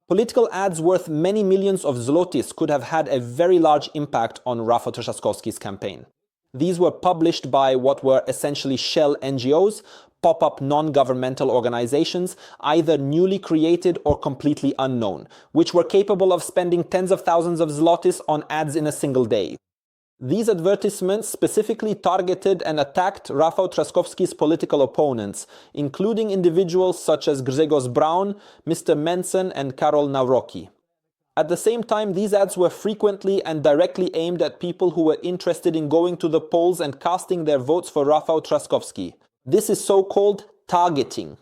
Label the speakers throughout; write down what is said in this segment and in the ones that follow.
Speaker 1: Political ads worth many millions of zlotys could have had a very large impact on Rafał Trzaskowski's campaign. These were published by what were essentially shell NGOs, pop-up non-governmental organizations, either newly created or completely unknown, which were capable of spending tens of thousands of zlotys on ads in a single day. These advertisements specifically targeted and attacked Rafał Trzaskowski's political opponents, including individuals such as Grzegorz Braun, Mr. Mensen and Karol Nawrocki. At the same time, these ads were frequently and directly aimed at people who were interested in going to the polls and casting their votes for Rafał Trzaskowski. This is so-called targeting.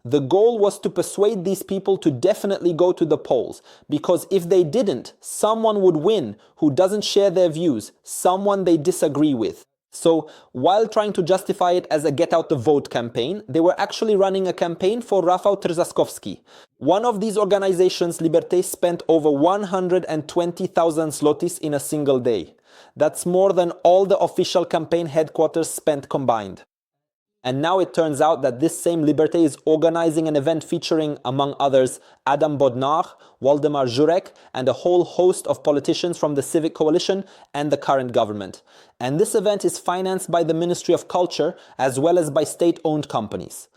Speaker 1: The goal was to persuade these people to definitely go to the polls, because if they didn't, someone would win who doesn't share their views, someone they disagree with. So, while trying to justify it as a get-out-the-vote campaign, they were actually running a campaign for Rafał Trzaskowski. One of these organizations, Liberte, spent over 120,000 zlotys in a single day. That's more than all the official campaign headquarters spent combined. And now it turns out that this same Liberte is organizing an event featuring, among others, Bodnar, Waldemar, Żurek, and a whole host of politicians from the Civic Coalition and the current government. And this event is financed by the Ministry of Culture as well as by state-owned companies.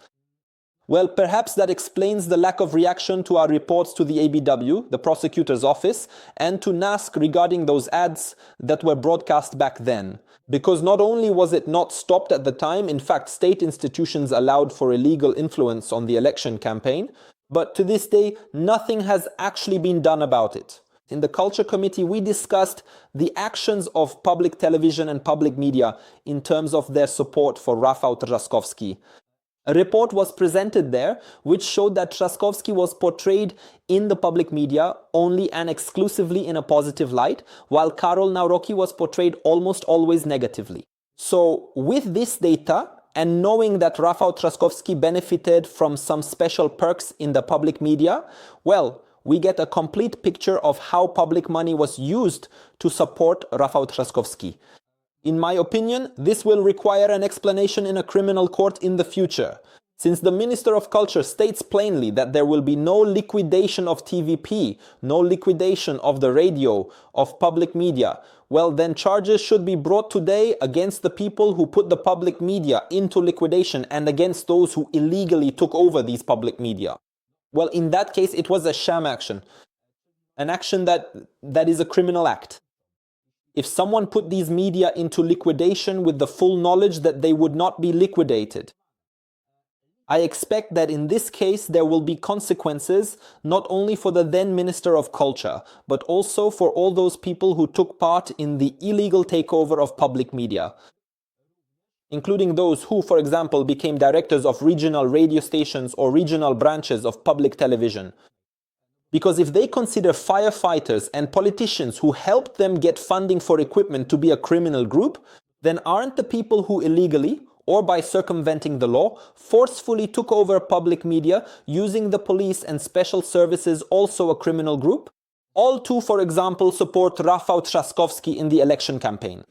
Speaker 1: Well, perhaps that explains the lack of reaction to our reports to the ABW, the prosecutor's office, and to NASK regarding those ads that were broadcast back then. Because not only was it not stopped at the time, in fact, state institutions allowed for illegal influence on the election campaign, but to this day, nothing has actually been done about it. In the Culture Committee, we discussed the actions of public television and public media in terms of their support for Rafał Trzaskowski. A report was presented there which showed that Trzaskowski was portrayed in the public media only and exclusively in a positive light, while Karol Nawrocki was portrayed almost always negatively. So with this data, and knowing that Rafał Trzaskowski benefited from some special perks in the public media, well, we get a complete picture of how public money was used to support Rafał Trzaskowski. In my opinion, this will require an explanation in a criminal court in the future. Since the Minister of Culture states plainly that there will be no liquidation of TVP, no liquidation of the radio, of public media, well then charges should be brought today against the people who put the public media into liquidation and against those who illegally took over these public media. Well, in that case, it was a sham action. An action that is a criminal act. If someone put these media into liquidation with the full knowledge that they would not be liquidated, I expect that in this case there will be consequences not only for the then Minister of Culture, but also for all those people who took part in the illegal takeover of public media, including those who, for example, became directors of regional radio stations or regional branches of public television. Because if they consider firefighters and politicians who helped them get funding for equipment to be a criminal group, then aren't the people who illegally, or by circumventing the law, forcefully took over public media using the police and special services also a criminal group? All to, for example, support Rafał Trzaskowski in the election campaign.